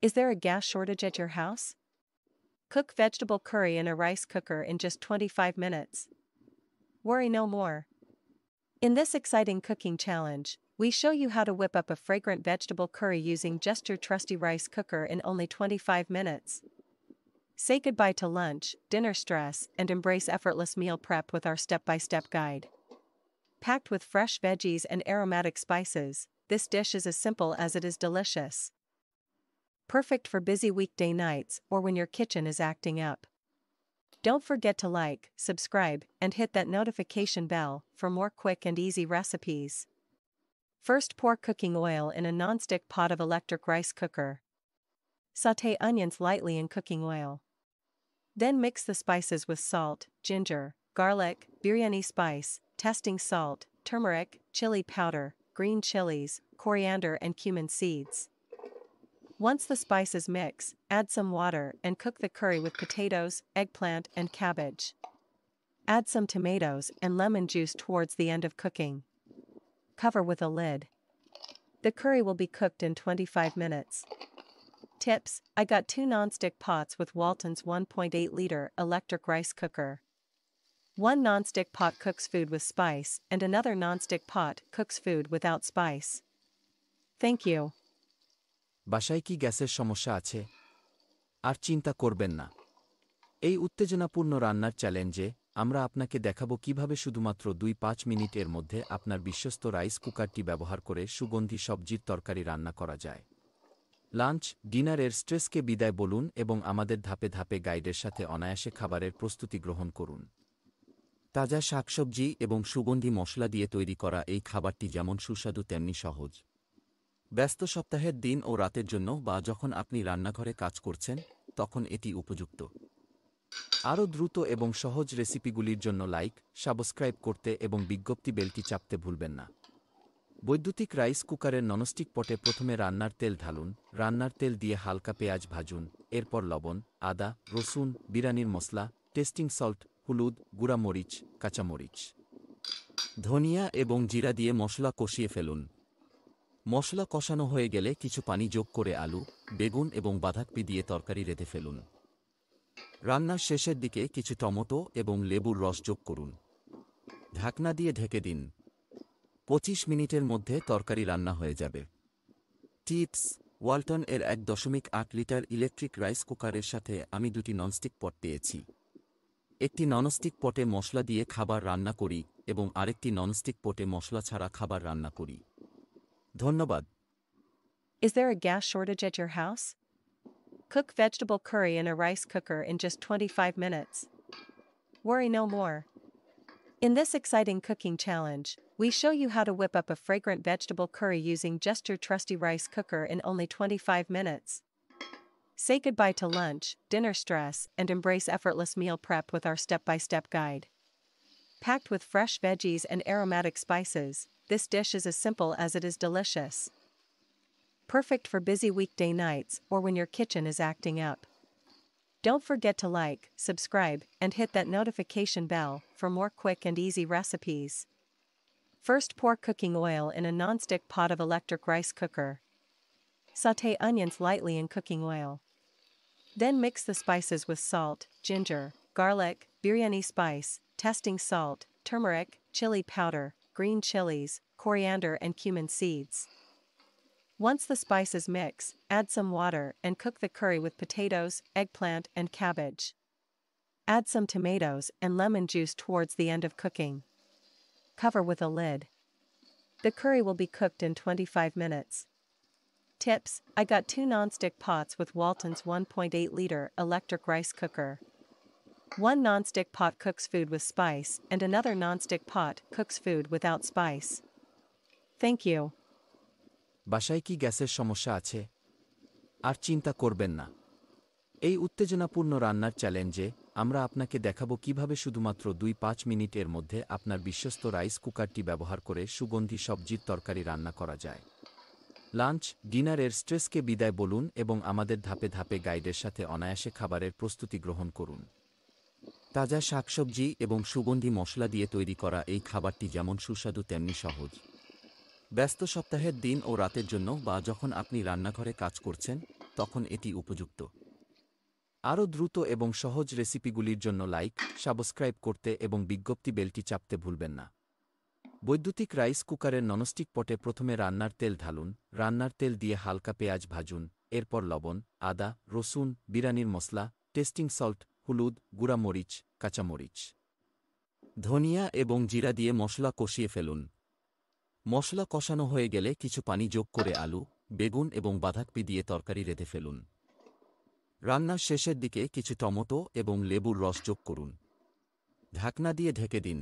Is there a gas shortage at your house? Cook vegetable curry in a rice cooker in just 25 minutes. Worry no more. In this exciting cooking challenge, we show you how to whip up a fragrant vegetable curry using just your trusty rice cooker in only 25 minutes. Say goodbye to lunch, dinner stress, and embrace effortless meal prep with our step-by-step guide. Packed with fresh veggies and aromatic spices, this dish is as simple as it is delicious. Perfect for busy weekday nights or when your kitchen is acting up. Don't forget to like, subscribe, and hit that notification bell for more quick and easy recipes. First, pour cooking oil in a non-stick pot of electric rice cooker. Sauté onions lightly in cooking oil. Then mix the spices with salt, ginger, garlic, biryani spice, tasting salt, turmeric, chili powder, green chilies, coriander and cumin seeds. Once the spices mix, add some water and cook the curry with potatoes, eggplant, and cabbage. Add some tomatoes and lemon juice towards the end of cooking. Cover with a lid. The curry will be cooked in 25 minutes. Tips: I got 2 non-stick pots with Walton's 1.8-liter electric rice cooker. One non-stick pot cooks food with spice and another non-stick pot cooks food without spice. Thank you. বাসায় কি গ্যাসের সমস্যা আছে? আর চিন্তা করবেন না। এই উত্তেজনাপূর্ণ রান্নার চ্যালেঞ্জে আমরা আপনাকে দেখাবো কিভাবে শুধুমাত্র 2-5 মিনিটের মধ্যে আপনার বিশ্বস্ত রাইস কুকারটি ব্যবহার করে সুগন্ধি সবজির তরকারি রান্না করা যায়। লাঞ্চ, ডিনারের স্ট্রেসকে বিদায় বলুন এবং আমাদের ধাপে ধাপে গাইডের সাথে অনায়াসে খাবারের প্রস্তুতি গ্রহণ করুন। তাজা শাকসবজি এবং সুগন্ধি মশলা দিয়ে তৈরি করা এই খাবারটি যেমন সুস্বাদু তেমনি সহজ। ব্যস্ত সপ্তাহের দিন ও রাতের জন্য বা যখন আপনি রান্নাঘরে কাজ করছেন, তখন এটি উপযুক্ত। আরও দ্রুত এবং সহজ রেসিপিগুলির জন্য লাইক, সাবস্ক্রাইব করতে এবং বিজ্ঞপ্তি বেলটি চাপতে ভুলবেন না। বৈদ্যুতিক রাইস কুকারের ননস্টিক পটে প্রথমে রান্নার তেল ঢালুন, রান্নার তেল দিয়ে হালকা পেঁয়াজ ভাজুন, এরপর লবণ, আদা, রসুন, বিরিয়ানির মশলা, টেস্টিং সল্ট, হলুদ, গুঁড়া মরিচ, কাঁচামরিচ, ধনিয়া এবং জিরা দিয়ে মশলা কষিয়ে ফেলুন। মশলা কষানো হয়ে গেলে কিছু পানি যোগ করে আলু, বেগুন এবং বাঁধাকপি দিয়ে তরকারি রেঁধে ফেলুন। রান্নার শেষের দিকে কিছু টমেটো এবং লেবুর রস যোগ করুন। ঢাকনা দিয়ে ঢেকে দিন। 25 মিনিটের মধ্যে তরকারি রান্না হয়ে যাবে। টিপস: ওয়ালটন এর 1.8 লিটার ইলেকট্রিক রাইস কুকারের সাথে আমি 2টি ননস্টিক পট পেয়েছি। একটি ননস্টিক পটে মশলা দিয়ে খাবার রান্না করি এবং আরেকটি ননস্টিক পটে মশলা ছাড়া খাবার রান্না করি। ধন্যবাদ। Is there a gas shortage at your house? Cook vegetable curry in a rice cooker in just 25 minutes. Worry no more. In this exciting cooking challenge, we show you how to whip up a fragrant vegetable curry using just your trusty rice cooker in only 25 minutes. Say goodbye to lunch, dinner stress, and embrace effortless meal prep with our step-by-step guide. Packed with fresh veggies and aromatic spices, this dish is as simple as it is delicious. Perfect for busy weekday nights or when your kitchen is acting up. Don't forget to like, subscribe, and hit that notification bell for more quick and easy recipes. First, pour cooking oil in a non-stick pot of electric rice cooker. Sauté onions lightly in cooking oil. Then mix the spices with salt, ginger, garlic, biryani spice, tasting salt, turmeric, chili powder, green chilies, coriander and cumin seeds. Once the spices mix, add some water and cook the curry with potatoes, eggplant, and cabbage. Add some tomatoes and lemon juice towards the end of cooking. Cover with a lid. The curry will be cooked in 25 minutes. Tips: I got 2 non-stick pots with Walton's 1.8-liter electric rice cooker. One non-stick pot cooks food with spice and another non-stick pot cooks food without spice. Thank you. বাসায় কি গ্যাসের সমস্যা আছে? আর চিন্তা করবেন না। এই উত্তেজনাপূর্ণ রান্নার চ্যালেঞ্জে আমরা আপনাকে দেখাবো কিভাবে শুধুমাত্র 2-5 মিনিটের মধ্যে আপনার বিশ্বস্ত রাইস কুকারটি ব্যবহার করে সুগন্ধি সবজির তরকারি রান্না করা যায়। লাঞ্চ, ডিনারের স্ট্রেসকে বিদায় বলুন এবং আমাদের ধাপে ধাপে গাইডের সাথে অনায়াসে খাবারের প্রস্তুতি গ্রহণ করুন। তাজা শাকসবজি এবং সুগন্ধি মশলা দিয়ে তৈরি করা এই খাবারটি যেমন সুস্বাদু তেমনি সহজ। ব্যস্ত সপ্তাহের দিন ও রাতের জন্য বা যখন আপনি রান্নাঘরে কাজ করছেন, তখন এটি উপযুক্ত। আরও দ্রুত এবং সহজ রেসিপিগুলির জন্য লাইক, সাবস্ক্রাইব করতে এবং বিজ্ঞপ্তি বেলটি চাপতে ভুলবেন না। বৈদ্যুতিক রাইস কুকারের ননস্টিক পটে প্রথমে রান্নার তেল ঢালুন, রান্নার তেল দিয়ে হালকা পেঁয়াজ ভাজুন, এরপর লবণ, আদা, রসুন, বিরিয়ানির মশলা, টেস্টিং সল্ট, হলুদ, গুঁড়া মরিচ, কাঁচামরিচ, ধনিয়া এবং জিরা দিয়ে মশলা কষিয়ে ফেলুন। মশলা কষানো হয়ে গেলে কিছু পানি যোগ করে আলু, বেগুন এবং বাঁধাকপি দিয়ে তরকারি রেঁধে ফেলুন। রান্নার শেষের দিকে কিছু টমেটো এবং লেবুর রস যোগ করুন। ঢাকনা দিয়ে ঢেকে দিন।